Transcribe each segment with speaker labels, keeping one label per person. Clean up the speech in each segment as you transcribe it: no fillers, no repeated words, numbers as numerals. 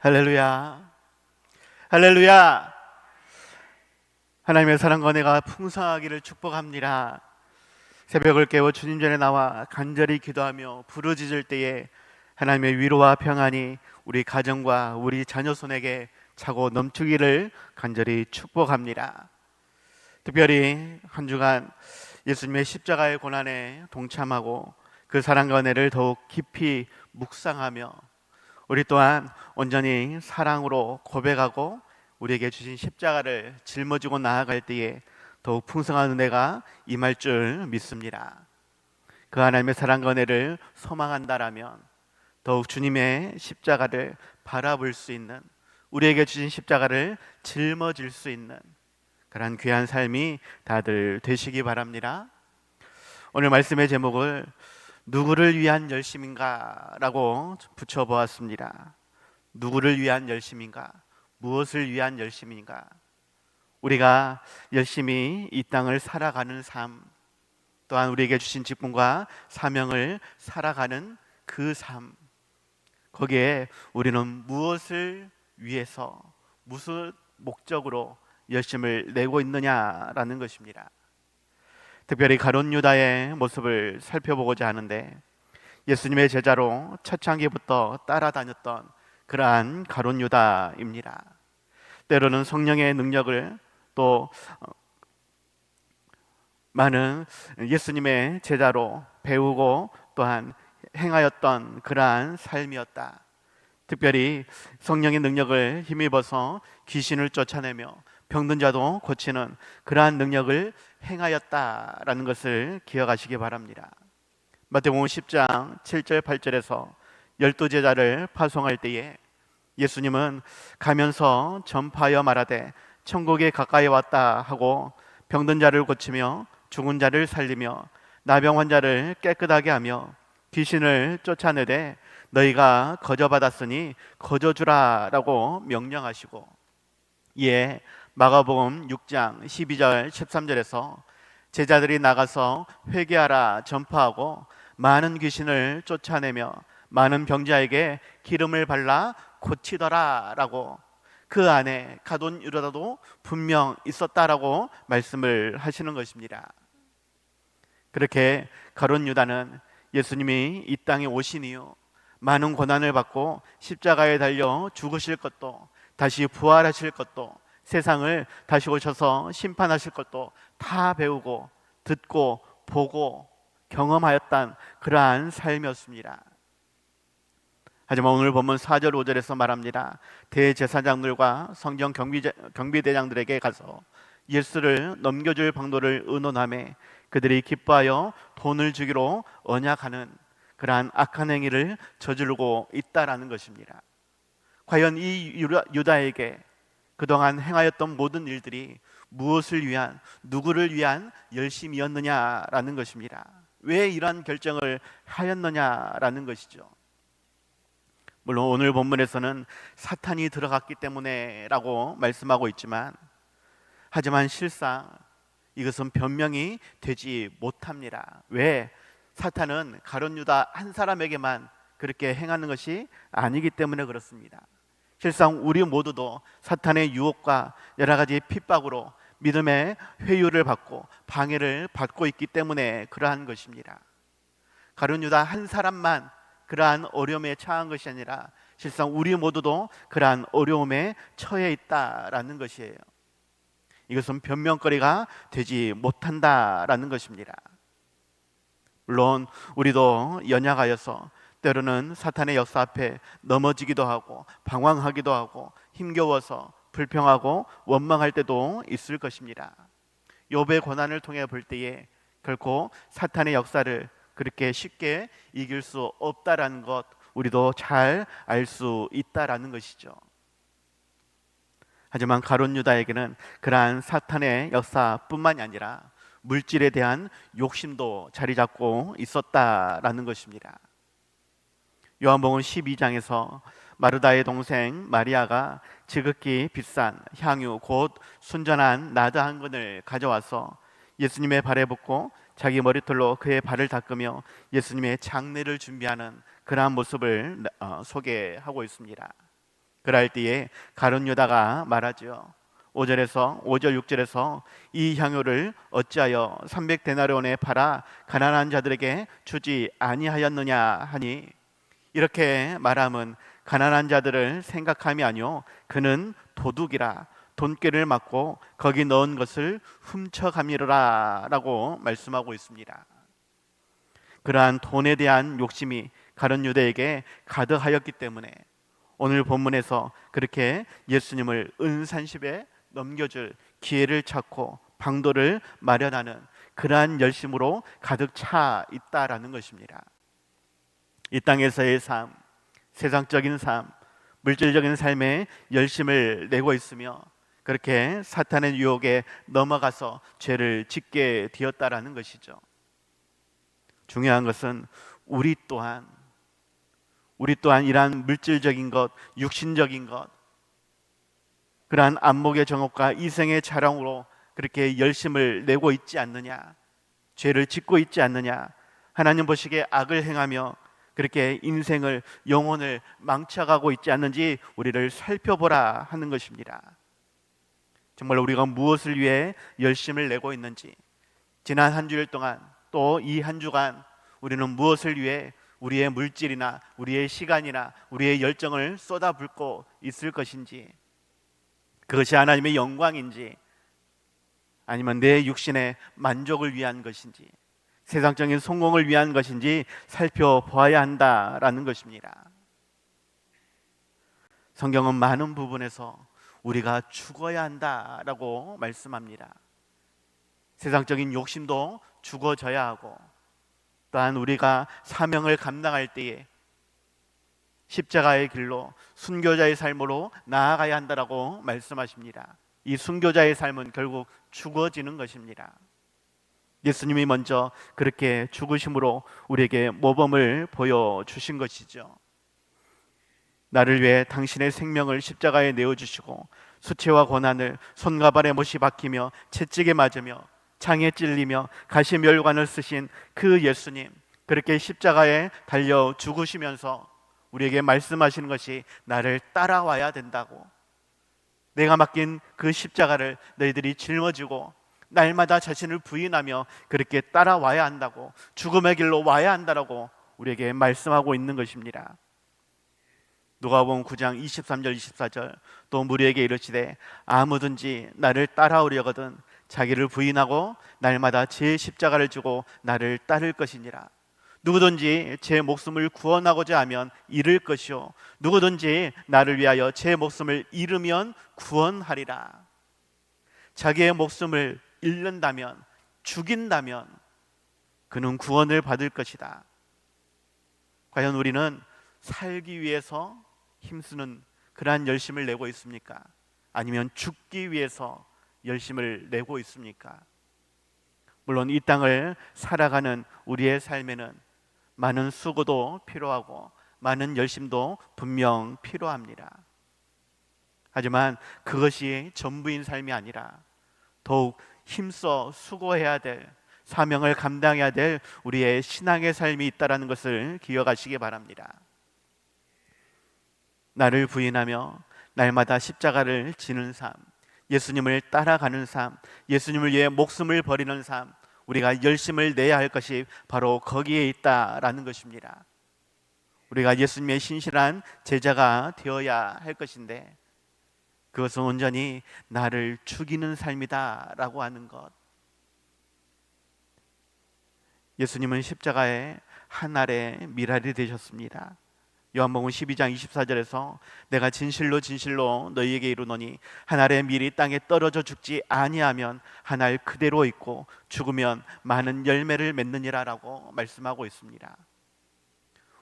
Speaker 1: 할렐루야, 할렐루야. 하나님의 사랑과 은혜가 풍성하기를 축복합니다. 새벽을 깨워 주님 전에 나와 간절히 기도하며 부르짖을 때에 하나님의 위로와 평안이 우리 가정과 우리 자녀 손에게 차고 넘치기를 간절히 축복합니다. 특별히 한 주간 예수님의 십자가의 고난에 동참하고 그 사랑과 은혜를 더욱 깊이 묵상하며 우리 또한 온전히 사랑으로 고백하고 우리에게 주신 십자가를 짊어지고 나아갈 때에 더욱 풍성한 은혜가 임할 줄 믿습니다. 그 하나님의 사랑과 은혜를 소망한다라면 더욱 주님의 십자가를 바라볼 수 있는, 우리에게 주신 십자가를 짊어질 수 있는 그러한 귀한 삶이 다들 되시기 바랍니다. 오늘 말씀의 제목을 누구를 위한 열심인가 라고 붙여보았습니다. 누구를 위한 열심인가? 무엇을 위한 열심인가? 우리가 열심히 이 땅을 살아가는 삶, 또한 우리에게 주신 직분과 사명을 살아가는 그 삶, 거기에 우리는 무엇을 위해서, 무슨 목적으로 열심을 내고 있느냐라는 것입니다. 특별히 가룟 유다의 모습을 살펴보고자 하는데, 예수님의 제자로 초창기부터 따라다녔던 그러한 가룟 유다입니다. 때로는 성령의 능력을 또 많은 예수님의 제자로 배우고 또한 행하였던 그러한 삶이었다. 특별히 성령의 능력을 힘입어서 귀신을 쫓아내며 병든 자도 고치는 그러한 능력을 행하였다라는 것을 기억하시기 바랍니다. 마태복음 10장 7절 8절에서 12제자를 파송할 때에 예수님은 가면서 전파하여 말하되 천국에 가까이 왔다 하고 병든 자를 고치며 죽은 자를 살리며 나병 환자를 깨끗하게 하며 귀신을 쫓아내되 너희가 거저받았으니 거저주라 라고 명령하시고, 이에 마가복음 6장 12절 13절에서 제자들이 나가서 회개하라 전파하고 많은 귀신을 쫓아내며 많은 병자에게 기름을 발라 고치더라 라고, 그 안에 가룟 유다도 분명 있었다라고 말씀을 하시는 것입니다. 그렇게 가룟 유다는 예수님이 이 땅에 오신 이후 많은 고난을 받고 십자가에 달려 죽으실 것도, 다시 부활하실 것도, 세상을 다시 오셔서 심판하실 것도 다 배우고 듣고 보고 경험하였던 그러한 삶이었습니다. 하지만 오늘 본문 4절 5절에서 말합니다. 대제사장들과 성경 경비대장들에게 가서 예수를 넘겨줄 방도를 의논하매 그들이 기뻐하여 돈을 주기로 언약하는 그러한 악한 행위를 저지르고 있다라는 것입니다. 과연 이 유다에게 그동안 행하였던 모든 일들이 무엇을 위한, 누구를 위한 열심이었느냐라는 것입니다. 왜 이러한 결정을 하였느냐라는 것이죠. 물론 오늘 본문에서는 사탄이 들어갔기 때문에 라고 말씀하고 있지만, 하지만 실상 이것은 변명이 되지 못합니다. 왜? 사탄은 가룟 유다 한 사람에게만 그렇게 행하는 것이 아니기 때문에 그렇습니다. 실상 우리 모두도 사탄의 유혹과 여러 가지 핍박으로 믿음의 회유를 받고 방해를 받고 있기 때문에 그러한 것입니다. 가룟 유다 한 사람만 그러한 어려움에 처한 것이 아니라 실상 우리 모두도 그러한 어려움에 처해 있다라는 것이에요. 이것은 변명거리가 되지 못한다라는 것입니다. 물론 우리도 연약하여서 때로는 사탄의 역사 앞에 넘어지기도 하고 방황하기도 하고 힘겨워서 불평하고 원망할 때도 있을 것입니다. 욥의 고난을 통해 볼 때에 결코 사탄의 역사를 그렇게 쉽게 이길 수 없다라는 것, 우리도 잘 알 수 있다라는 것이죠. 하지만 가룟 유다에게는 그러한 사탄의 역사뿐만이 아니라 물질에 대한 욕심도 자리 잡고 있었다라는 것입니다. 요한복음 12장에서 마르다의 동생 마리아가 지극히 비싼 향유 곧 순전한 나드 한 근을 가져와서 예수님의 발에 붓고 자기 머리털로 그의 발을 닦으며 예수님의 장례를 준비하는 그러한 모습을 소개하고 있습니다. 그럴 때에 가룟 유다가 말하죠. 5절 6절에서 이 향유를 어찌하여 300데나리온에 팔아 가난한 자들에게 주지 아니하였느냐 하니, 이렇게 말함은 가난한 자들을 생각함이 아니요 그는 도둑이라 돈꾀를 맞고 거기 넣은 것을 훔쳐가미르라 라고 말씀하고 있습니다. 그러한 돈에 대한 욕심이 가룟 유다에게 가득하였기 때문에 오늘 본문에서 그렇게 예수님을 은산십에 넘겨줄 기회를 찾고 방도를 마련하는 그러한 열심으로 가득 차 있다라는 것입니다. 이 땅에서의 삶, 세상적인 삶, 물질적인 삶에 열심을 내고 있으며 그렇게 사탄의 유혹에 넘어가서 죄를 짓게 되었다라는 것이죠. 중요한 것은 우리 또한 이러한 물질적인 것, 육신적인 것, 그러한 안목의 정욕과 이생의 자랑으로 그렇게 열심을 내고 있지 않느냐, 죄를 짓고 있지 않느냐, 하나님 보시기에 악을 행하며 그렇게 인생을, 영혼을 망쳐가고 있지 않는지 우리를 살펴보라 하는 것입니다. 정말 우리가 무엇을 위해 열심을 내고 있는지, 지난 한 주일 동안 또 이 한 주간 우리는 무엇을 위해 우리의 물질이나 우리의 시간이나 우리의 열정을 쏟아붓고 있을 것인지, 그것이 하나님의 영광인지 아니면 내 육신의 만족을 위한 것인지 세상적인 성공을 위한 것인지 살펴보아야 한다라는 것입니다. 성경은 많은 부분에서 우리가 죽어야 한다라고 말씀합니다. 세상적인 욕심도 죽어져야 하고, 또한 우리가 사명을 감당할 때에 십자가의 길로 순교자의 삶으로 나아가야 한다라고 말씀하십니다. 이 순교자의 삶은 결국 죽어지는 것입니다. 예수님이 먼저 그렇게 죽으심으로 우리에게 모범을 보여주신 것이죠. 나를 위해 당신의 생명을 십자가에 내어주시고 수치와 고난을 손과 발에 못이 박히며 채찍에 맞으며 창에 찔리며 가시멸관을 쓰신 그 예수님, 그렇게 십자가에 달려 죽으시면서 우리에게 말씀하시는 것이 나를 따라와야 된다고, 내가 맡긴 그 십자가를 너희들이 짊어지고 날마다 자신을 부인하며 그렇게 따라와야 한다고, 죽음의 길로 와야 한다라고 우리에게 말씀하고 있는 것입니다. 누가복음 9장 23절 24절 또 무리에게 이르시되 아무든지 나를 따라오려거든 자기를 부인하고 날마다 제 십자가를 지고 나를 따를 것이니라. 누구든지 제 목숨을 구원하고자 하면 잃을 것이요 누구든지 나를 위하여 제 목숨을 잃으면 구원하리라. 자기의 목숨을 잃는다면, 죽인다면 그는 구원을 받을 것이다. 과연 우리는 살기 위해서 힘쓰는 그러한 열심을 내고 있습니까? 아니면 죽기 위해서 열심을 내고 있습니까? 물론 이 땅을 살아가는 우리의 삶에는 많은 수고도 필요하고 많은 열심도 분명 필요합니다. 하지만 그것이 전부인 삶이 아니라 더욱 힘써 수고해야 될, 사명을 감당해야 될 우리의 신앙의 삶이 있다는 것을 기억하시기 바랍니다. 나를 부인하며 날마다 십자가를 지는 삶, 예수님을 따라가는 삶, 예수님을 위해 목숨을 버리는 삶, 우리가 열심을 내야 할 것이 바로 거기에 있다라는 것입니다. 우리가 예수님의 신실한 제자가 되어야 할 것인데 그것은 온전히 나를 죽이는 삶이다라고 하는 것. 예수님은 십자가에 한 알의 밀알이 되셨습니다. 요한복음 12장 24절에서 내가 진실로 진실로 너희에게 이르노니 한 알의 밀이 땅에 떨어져 죽지 아니하면 한 알 그대로 있고 죽으면 많은 열매를 맺느니라 라고 말씀하고 있습니다.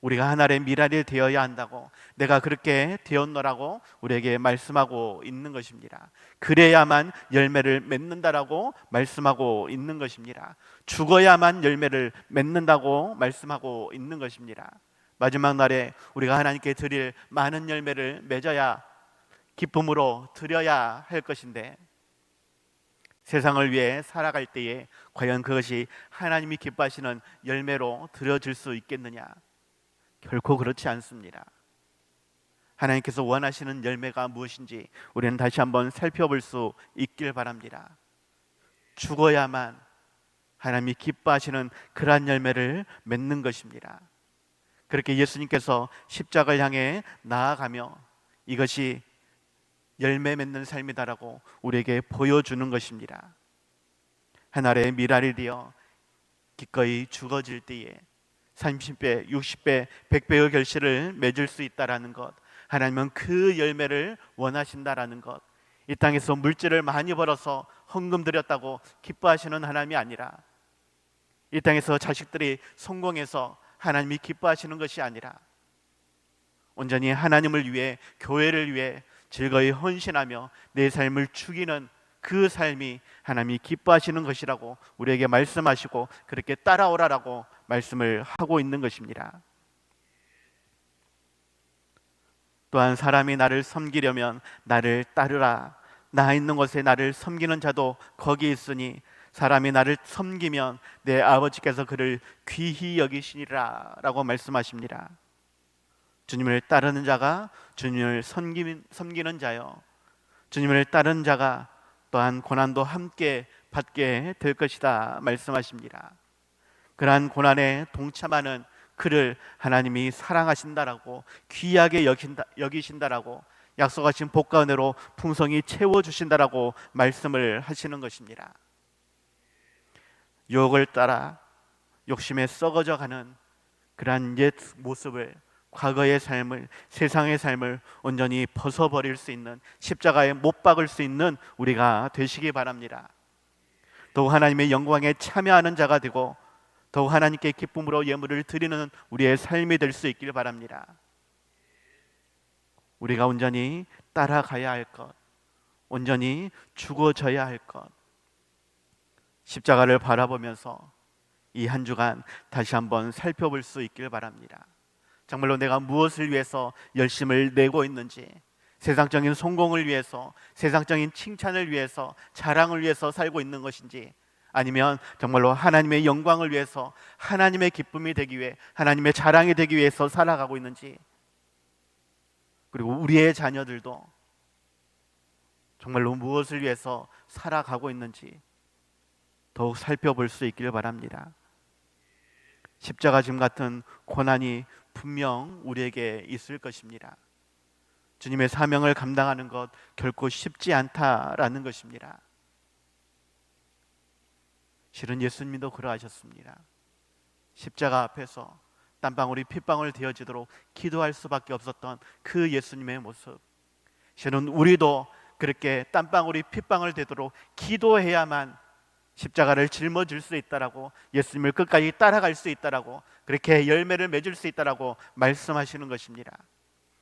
Speaker 1: 우리가 한 알의 밀알이 되어야 한다고, 내가 그렇게 되었노라고 우리에게 말씀하고 있는 것입니다. 그래야만 열매를 맺는다라고 말씀하고 있는 것입니다. 죽어야만 열매를 맺는다고 말씀하고 있는 것입니다. 마지막 날에 우리가 하나님께 드릴 많은 열매를 맺어야, 기쁨으로 드려야 할 것인데 세상을 위해 살아갈 때에 과연 그것이 하나님이 기뻐하시는 열매로 드려질 수 있겠느냐? 결코 그렇지 않습니다. 하나님께서 원하시는 열매가 무엇인지 우리는 다시 한번 살펴볼 수 있길 바랍니다. 죽어야만 하나님이 기뻐하시는 그러한 열매를 맺는 것입니다. 그렇게 예수님께서 십자가를 향해 나아가며 이것이 열매 맺는 삶이다라고 우리에게 보여주는 것입니다. 한 알의 밀알이 되어 기꺼이 죽어질 때에 30배, 60배, 100배의 결실을 맺을 수 있다라는 것, 하나님은 그 열매를 원하신다라는 것, 이 땅에서 물질을 많이 벌어서 헌금 드렸다고 기뻐하시는 하나님이 아니라, 이 땅에서 자식들이 성공해서 하나님이 기뻐하시는 것이 아니라 온전히 하나님을 위해, 교회를 위해 즐거이 헌신하며 내 삶을 죽이는 그 삶이 하나님이 기뻐하시는 것이라고 우리에게 말씀하시고 그렇게 따라오라라고 말씀을 하고 있는 것입니다. 또한 사람이 나를 섬기려면 나를 따르라. 나 있는 곳에 나를 섬기는 자도 거기 있으니 사람이 나를 섬기면 내 아버지께서 그를 귀히 여기시니라 라고 말씀하십니다. 주님을 따르는 자가 주님을 섬기는 자요, 주님을 따르는 자가 또한 고난도 함께 받게 될 것이다 말씀하십니다. 그러한 고난에 동참하는 그를 하나님이 사랑하신다라고, 귀하게 여기신다라고, 약속하신 복과 은혜로 풍성히 채워주신다라고 말씀을 하시는 것입니다. 유혹을 따라 욕심에 썩어져가는 그러한 옛 모습을, 과거의 삶을, 세상의 삶을 온전히 벗어버릴 수 있는, 십자가에 못 박을 수 있는 우리가 되시기 바랍니다. 더욱 하나님의 영광에 참여하는 자가 되고 더욱 하나님께 기쁨으로 예물을 드리는 우리의 삶이 될 수 있길 바랍니다. 우리가 온전히 따라가야 할 것, 온전히 죽어져야 할 것, 십자가를 바라보면서 이 한 주간 다시 한번 살펴볼 수 있길 바랍니다. 정말로 내가 무엇을 위해서 열심을 내고 있는지, 세상적인 성공을 위해서, 세상적인 칭찬을 위해서, 자랑을 위해서 살고 있는 것인지, 아니면 정말로 하나님의 영광을 위해서, 하나님의 기쁨이 되기 위해, 하나님의 자랑이 되기 위해서 살아가고 있는지, 그리고 우리의 자녀들도 정말로 무엇을 위해서 살아가고 있는지 더욱 살펴볼 수 있기를 바랍니다. 십자가 짐 같은 고난이 분명 우리에게 있을 것입니다. 주님의 사명을 감당하는 것 결코 쉽지 않다라는 것입니다. 실은 예수님도 그러하셨습니다. 십자가 앞에서 땀방울이 핏방울 되어지도록 기도할 수밖에 없었던 그 예수님의 모습, 실은 우리도 그렇게 땀방울이 핏방울 되도록 기도해야만 십자가를 짊어질 수 있다라고, 예수님을 끝까지 따라갈 수 있다라고, 그렇게 열매를 맺을 수 있다라고 말씀하시는 것입니다.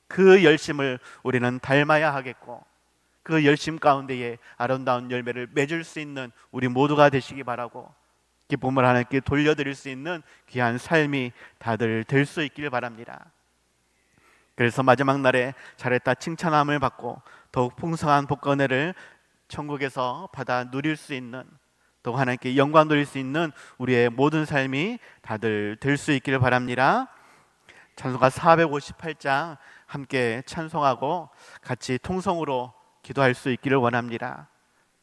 Speaker 1: 그 열심을 우리는 닮아야 하겠고, 그 열심 가운데에 아름다운 열매를 맺을 수 있는 우리 모두가 되시기 바라고, 기쁨을 하나님께 돌려드릴 수 있는 귀한 삶이 다들 될 수 있길 바랍니다. 그래서 마지막 날에 잘했다 칭찬함을 받고 더욱 풍성한 복과 은혜를 천국에서 받아 누릴 수 있는, 또 하나님께 영광 돌릴 수 있는 우리의 모든 삶이 다들 될 수 있기를 바랍니다. 찬송가 458장 함께 찬송하고 같이 통성으로 기도할 수 있기를 원합니다.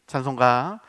Speaker 1: 찬송가